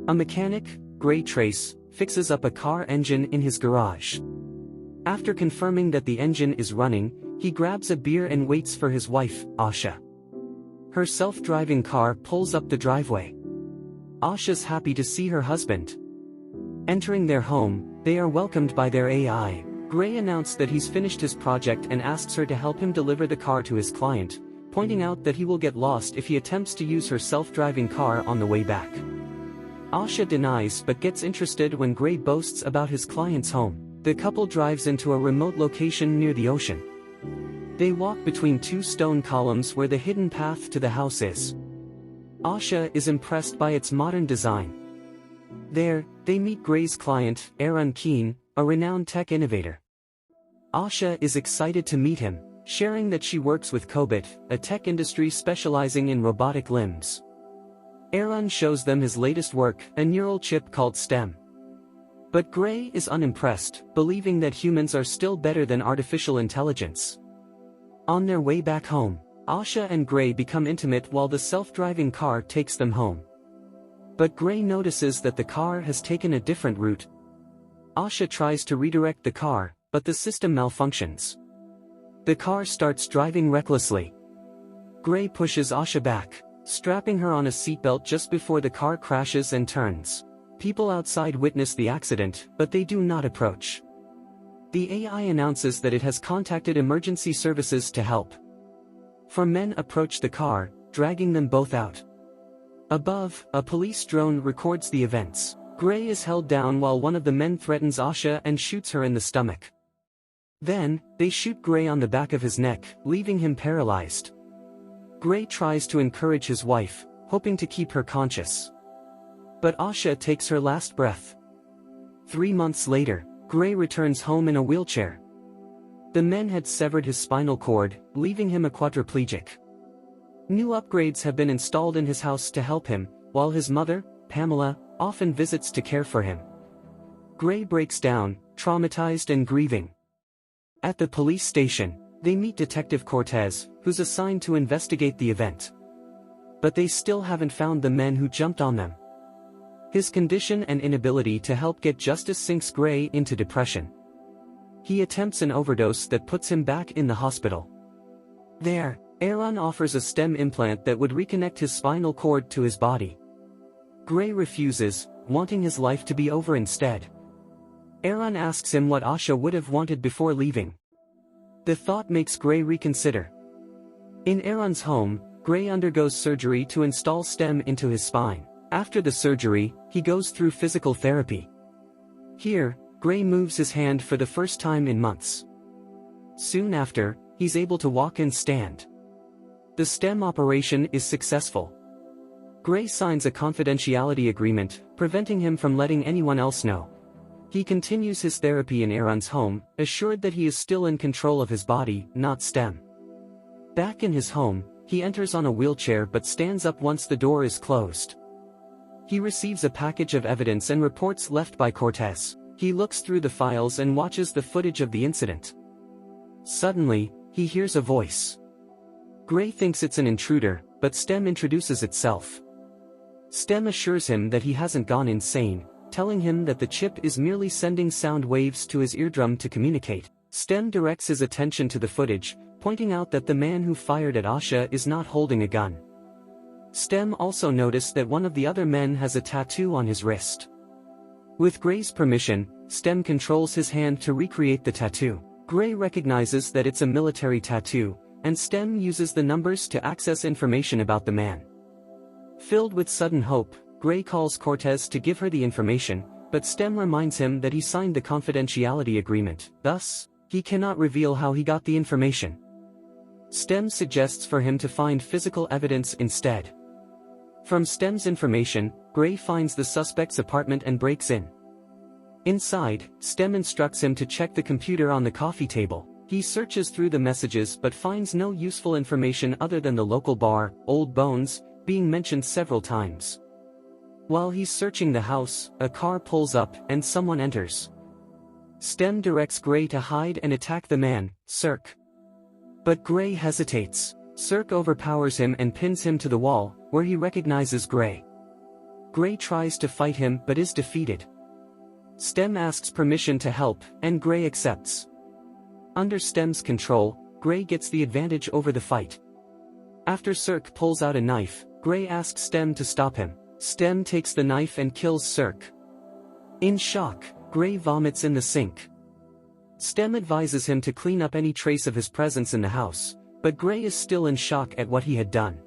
A mechanic, Gray Trace, fixes up a car engine in his garage. After confirming that the engine is running, he grabs a beer and waits for his wife, Asha. Her self-driving car pulls up the driveway. Asha's happy to see her husband. Entering their home, they are welcomed by their AI. Gray announced that he's finished his project and asks her to help him deliver the car to his client, pointing out that he will get lost if he attempts to use her self-driving car on the way back. Asha denies but gets interested when Gray boasts about his client's home. The couple drives into a remote location near the ocean. They walk between two stone columns where the hidden path to the house is. Asha is impressed by its modern design. There, they meet Gray's client, Aaron Keane, a renowned tech innovator. Asha is excited to meet him, sharing that she works with Cobit, a tech industry specializing in robotic limbs. Aaron shows them his latest work, a neural chip called STEM. But Gray is unimpressed, believing that humans are still better than artificial intelligence. On their way back home, Asha and Gray become intimate while the self-driving car takes them home. But Gray notices that the car has taken a different route. Asha tries to redirect the car, but the system malfunctions. The car starts driving recklessly. Gray pushes Asha back, strapping her on a seatbelt just before the car crashes and turns. People outside witness the accident, but they do not approach. The AI announces that it has contacted emergency services to help. Four men approach the car, dragging them both out. Above, a police drone records the events. Gray is held down while one of the men threatens Asha and shoots her in the stomach. Then, they shoot Gray on the back of his neck, leaving him paralyzed. Gray tries to encourage his wife, hoping to keep her conscious. But Asha takes her last breath. 3 months later, Gray returns home in a wheelchair. The men had severed his spinal cord, leaving him a quadriplegic. New upgrades have been installed in his house to help him, while his mother, Pamela, often visits to care for him. Gray breaks down, traumatized and grieving. At the police station, they meet Detective Cortez, who's assigned to investigate the event. But they still haven't found the men who jumped on them. His condition and inability to help get justice sinks Gray into depression. He attempts an overdose that puts him back in the hospital. There, Aaron offers a STEM implant that would reconnect his spinal cord to his body. Gray refuses, wanting his life to be over instead. Aaron asks him what Asha would have wanted before leaving. The thought makes Gray reconsider. In Aaron's home, Gray undergoes surgery to install STEM into his spine. After the surgery, he goes through physical therapy. Here, Gray moves his hand for the first time in months. Soon after, he's able to walk and stand. The STEM operation is successful. Gray signs a confidentiality agreement, preventing him from letting anyone else know. He continues his therapy in Aaron's home, assured that he is still in control of his body, not STEM. Back in his home, he enters on a wheelchair but stands up once the door is closed. He receives a package of evidence and reports left by Cortez. He looks through the files and watches the footage of the incident. Suddenly, he hears a voice. Gray thinks it's an intruder, but STEM introduces itself. STEM assures him that he hasn't gone insane, telling him that the chip is merely sending sound waves to his eardrum to communicate. STEM directs his attention to the footage, pointing out that the man who fired at Asha is not holding a gun. STEM also noticed that one of the other men has a tattoo on his wrist. With Gray's permission, STEM controls his hand to recreate the tattoo. Gray recognizes that it's a military tattoo, and STEM uses the numbers to access information about the man. Filled with sudden hope, Gray calls Cortez to give her the information, but STEM reminds him that he signed the confidentiality agreement, thus, he cannot reveal how he got the information. STEM suggests for him to find physical evidence instead. From STEM's information, Gray finds the suspect's apartment and breaks in. Inside, STEM instructs him to check the computer on the coffee table. He searches through the messages but finds no useful information other than the local bar, Old Bones, being mentioned several times. While he's searching the house, a car pulls up and someone enters. STEM directs Gray to hide and attack the man, Cirque. But Gray hesitates. Cirque overpowers him and pins him to the wall, where he recognizes Gray. Gray tries to fight him but is defeated. Stem asks permission to help, and Gray accepts. Under Stem's control, Gray gets the advantage over the fight. After Cirque pulls out a knife, Gray asks Stem to stop him. Stem takes the knife and kills Cirque. In shock, Gray vomits in the sink. Stem advises him to clean up any trace of his presence in the house, but Gray is still in shock at what he had done.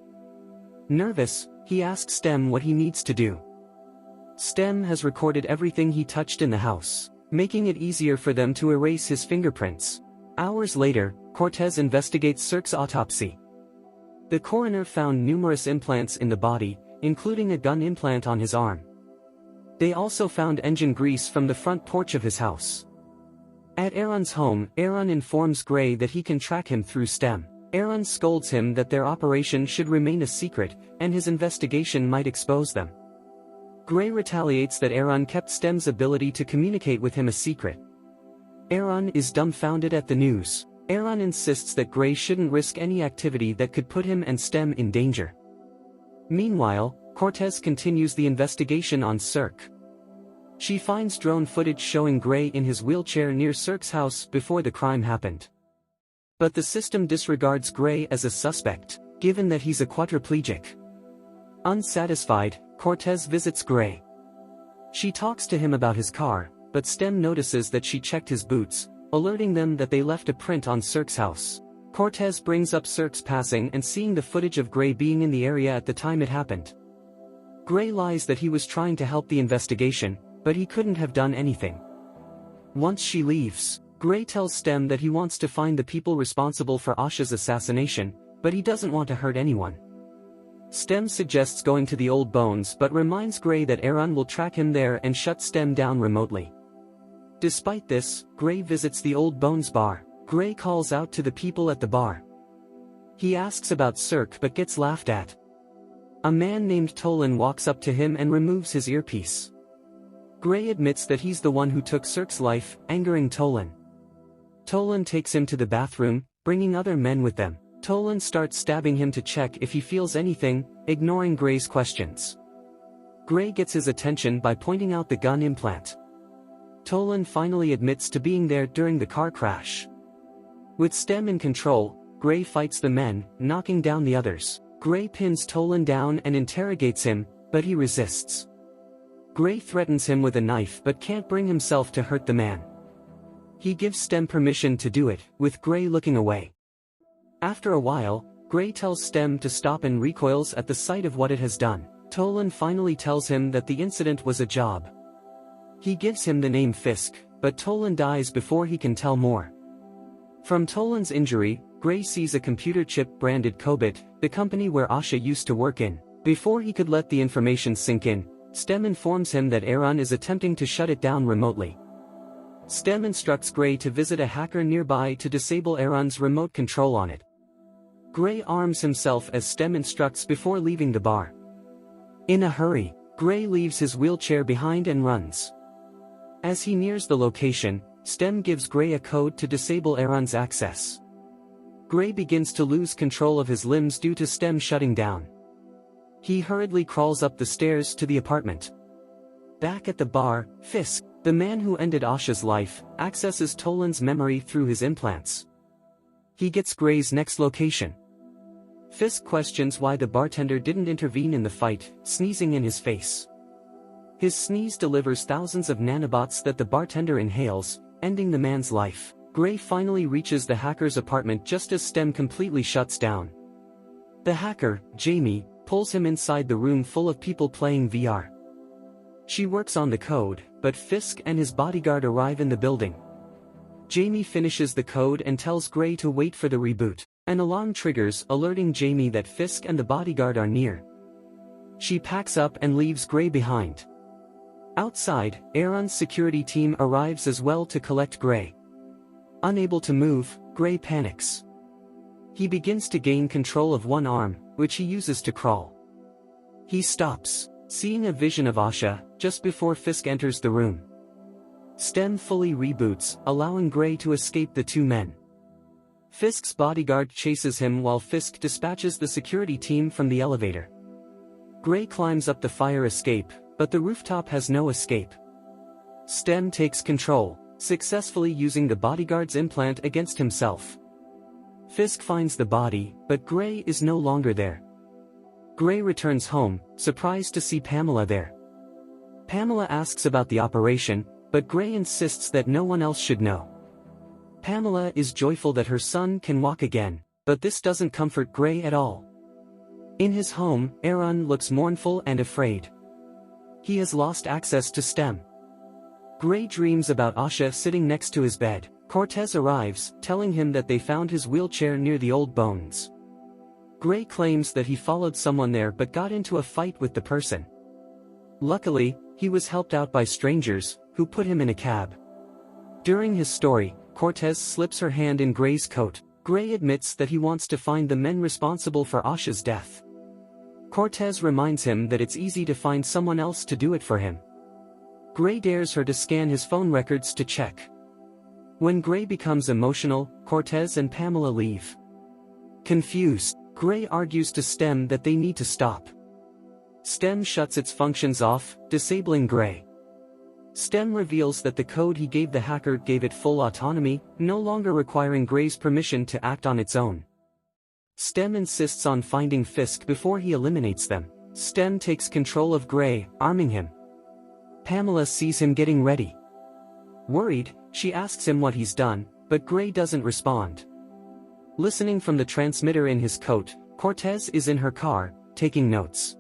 Nervous, he asks Stem what he needs to do. Stem has recorded everything he touched in the house, making it easier for them to erase his fingerprints. Hours later, Cortez investigates Cirque's autopsy. The coroner found numerous implants in the body, including a gun implant on his arm. They also found engine grease from the front porch of his house. At Aaron's home, Aaron informs Gray that he can track him through Stem. Aaron scolds him that their operation should remain a secret, and his investigation might expose them. Gray retaliates that Aaron kept Stem's ability to communicate with him a secret. Aaron is dumbfounded at the news. Aaron insists that Gray shouldn't risk any activity that could put him and Stem in danger. Meanwhile, Cortez continues the investigation on Cirque. She finds drone footage showing Gray in his wheelchair near Cirque's house before the crime happened. But the system disregards Gray as a suspect, given that he's a quadriplegic. Unsatisfied, Cortez visits Gray. She talks to him about his car, but Stem notices that she checked his boots, alerting them that they left a print on Cirque's house. Cortez brings up Cirque's passing and seeing the footage of Gray being in the area at the time it happened. Gray lies that he was trying to help the investigation, but he couldn't have done anything. Once she leaves, Gray tells Stem that he wants to find the people responsible for Asha's assassination, but he doesn't want to hurt anyone. Stem suggests going to the Old Bones but reminds Gray that Aaron will track him there and shut Stem down remotely. Despite this, Gray visits the Old Bones bar. Gray calls out to the people at the bar. He asks about Cirque but gets laughed at. A man named Tolan walks up to him and removes his earpiece. Gray admits that he's the one who took Cirque's life, angering Tolan. Tolan takes him to the bathroom, bringing other men with them. Tolan starts stabbing him to check if he feels anything, ignoring Gray's questions. Gray gets his attention by pointing out the gun implant. Tolan finally admits to being there during the car crash. With Stem in control, Gray fights the men, knocking down the others. Gray pins Tolan down and interrogates him, but he resists. Gray threatens him with a knife but can't bring himself to hurt the man. He gives Stem permission to do it, with Gray looking away. After a while, Gray tells Stem to stop and recoils at the sight of what it has done. Tolan finally tells him that the incident was a job. He gives him the name Fisk, but Tolan dies before he can tell more. From Tolan's injury, Gray sees a computer chip branded Cobit, the company where Asha used to work in. Before he could let the information sink in, Stem informs him that Aaron is attempting to shut it down remotely. Stem instructs Gray to visit a hacker nearby to disable Aaron's remote control on it. Gray arms himself as Stem instructs before leaving the bar. In a hurry, Gray leaves his wheelchair behind and runs. As he nears the location, Stem gives Gray a code to disable Aaron's access. Gray begins to lose control of his limbs due to Stem shutting down. He hurriedly crawls up the stairs to the apartment. Back at the bar, Fisk, the man who ended Asha's life, accesses Tolan's memory through his implants. He gets Gray's next location. Fisk questions why the bartender didn't intervene in the fight, sneezing in his face. His sneeze delivers thousands of nanobots that the bartender inhales, ending the man's life. Gray finally reaches the hacker's apartment just as Stem completely shuts down. The hacker, Jamie, pulls him inside the room full of people playing VR. She works on the code, but Fisk and his bodyguard arrive in the building. Jamie finishes the code and tells Gray to wait for the reboot. An alarm triggers, alerting Jamie that Fisk and the bodyguard are near. She packs up and leaves Gray behind. Outside, Aaron's security team arrives as well to collect Gray. Unable to move, Gray panics. He begins to gain control of one arm, which he uses to crawl. He stops, seeing a vision of Asha, just before Fisk enters the room. Stem fully reboots, allowing Gray to escape the two men. Fisk's bodyguard chases him while Fisk dispatches the security team from the elevator. Gray climbs up the fire escape, but the rooftop has no escape. Stem takes control, successfully using the bodyguard's implant against himself. Fisk finds the body, but Gray is no longer there. Gray returns home, surprised to see Pamela there. Pamela asks about the operation, but Gray insists that no one else should know. Pamela is joyful that her son can walk again, but this doesn't comfort Gray at all. In his home, Aaron looks mournful and afraid. He has lost access to Stem. Gray dreams about Asha sitting next to his bed. Cortez arrives, telling him that they found his wheelchair near the old bones. Gray claims that he followed someone there but got into a fight with the person. Luckily, he was helped out by strangers, who put him in a cab. During his story, Cortez slips her hand in Gray's coat. Gray admits that he wants to find the men responsible for Asha's death. Cortez reminds him that it's easy to find someone else to do it for him. Gray dares her to scan his phone records to check. When Gray becomes emotional, Cortez and Pamela leave. Confused, Gray argues to Stem that they need to stop. Stem shuts its functions off, disabling Gray. Stem reveals that the code he gave the hacker gave it full autonomy, no longer requiring Gray's permission to act on its own. Stem insists on finding Fisk before he eliminates them. Stem takes control of Gray, arming him. Pamela sees him getting ready. Worried, she asks him what he's done, but Gray doesn't respond. Listening from the transmitter in his coat, Cortez is in her car, taking notes.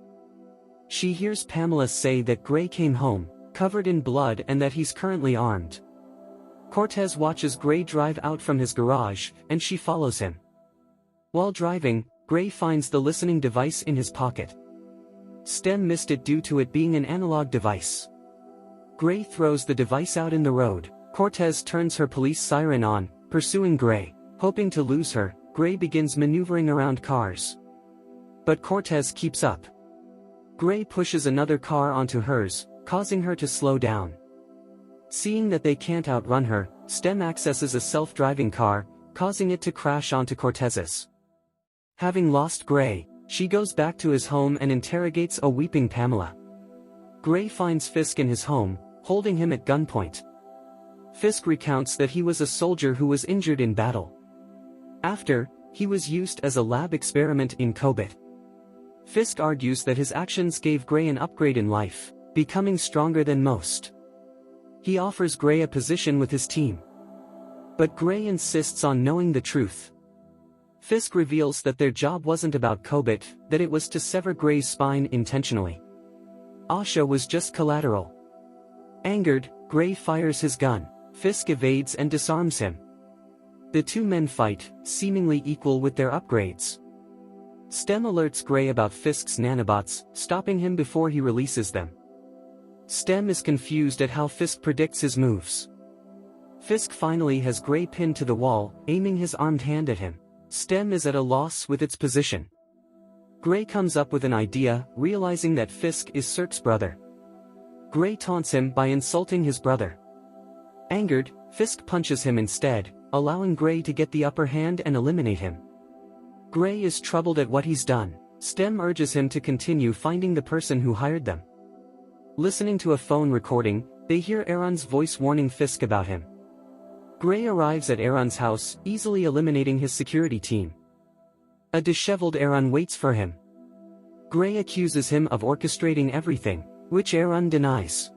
She hears Pamela say that Gray came home, covered in blood, and that he's currently armed. Cortez watches Gray drive out from his garage, and she follows him. While driving, Gray finds the listening device in his pocket. Stem missed it due to it being an analog device. Gray throws the device out in the road. Cortez turns her police siren on, pursuing Gray. Hoping to lose her, Gray begins maneuvering around cars. But Cortez keeps up. Gray pushes another car onto hers, causing her to slow down. Seeing that they can't outrun her, Stem accesses a self-driving car, causing it to crash onto Cortez's. Having lost Gray, she goes back to his home and interrogates a weeping Pamela. Gray finds Fisk in his home, holding him at gunpoint. Fisk recounts that he was a soldier who was injured in battle. After, he was used as a lab experiment in Kobit. Fisk argues that his actions gave Gray an upgrade in life, becoming stronger than most. He offers Gray a position with his team. But Gray insists on knowing the truth. Fisk reveals that their job wasn't about Kobit, that it was to sever Gray's spine intentionally. Asha was just collateral. Angered, Gray fires his gun. Fisk evades and disarms him. The two men fight, seemingly equal with their upgrades. Stem alerts Gray about Fisk's nanobots, stopping him before he releases them. Stem is confused at how Fisk predicts his moves. Fisk finally has Gray pinned to the wall, aiming his armed hand at him. Stem is at a loss with its position. Gray comes up with an idea, realizing that Fisk is Cirque's brother. Gray taunts him by insulting his brother. Angered, Fisk punches him instead, allowing Gray to get the upper hand and eliminate him. Gray is troubled at what he's done. Stem urges him to continue finding the person who hired them. Listening to a phone recording, they hear Aaron's voice warning Fisk about him. Gray arrives at Aaron's house, easily eliminating his security team. A disheveled Aaron waits for him. Gray accuses him of orchestrating everything, which Aaron denies.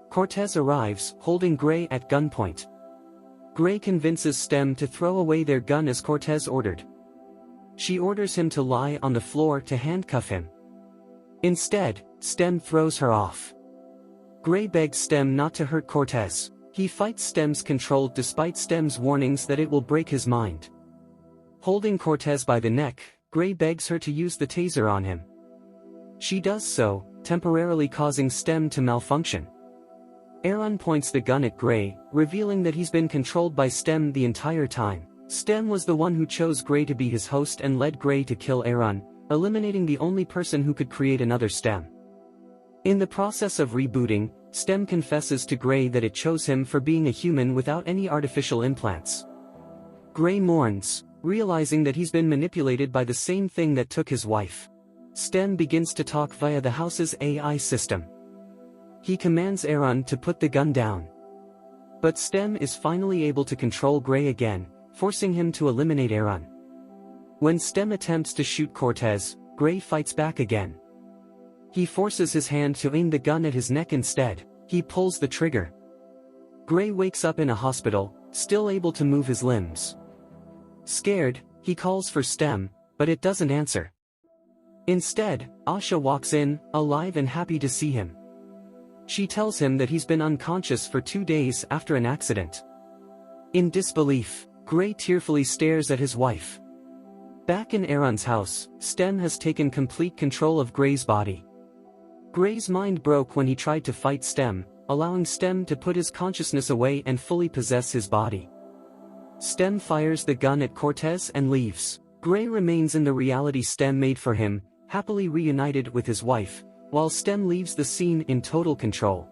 Cortez arrives, holding Gray at gunpoint. Gray convinces Stem to throw away their gun as Cortez ordered. She orders him to lie on the floor to handcuff him. Instead, Stem throws her off. Gray begs Stem not to hurt Cortez. He fights Stem's control despite Stem's warnings that it will break his mind. Holding Cortez by the neck, Gray begs her to use the taser on him. She does so, temporarily causing Stem to malfunction. Aaron points the gun at Gray, revealing that he's been controlled by Stem the entire time. Stem was the one who chose Gray to be his host and led Gray to kill Aaron, eliminating the only person who could create another Stem. In the process of rebooting, Stem confesses to Gray that it chose him for being a human without any artificial implants. Gray mourns, realizing that he's been manipulated by the same thing that took his wife. Stem begins to talk via the house's AI system. He commands Aaron to put the gun down. But Stem is finally able to control Gray again, forcing him to eliminate Aaron. When Stem attempts to shoot Cortez, Gray fights back again. He forces his hand to aim the gun at his neck instead. He pulls the trigger. Gray wakes up in a hospital, still able to move his limbs. Scared, he calls for Stem, but it doesn't answer. Instead, Asha walks in, alive and happy to see him. She tells him that he's been unconscious for 2 days after an accident. In disbelief, Gray tearfully stares at his wife. Back in Aaron's house, Stem has taken complete control of Gray's body. Gray's mind broke when he tried to fight Stem, allowing Stem to put his consciousness away and fully possess his body. Stem fires the gun at Cortez and leaves. Gray remains in the reality Stem made for him, happily reunited with his wife, while Stem leaves the scene in total control.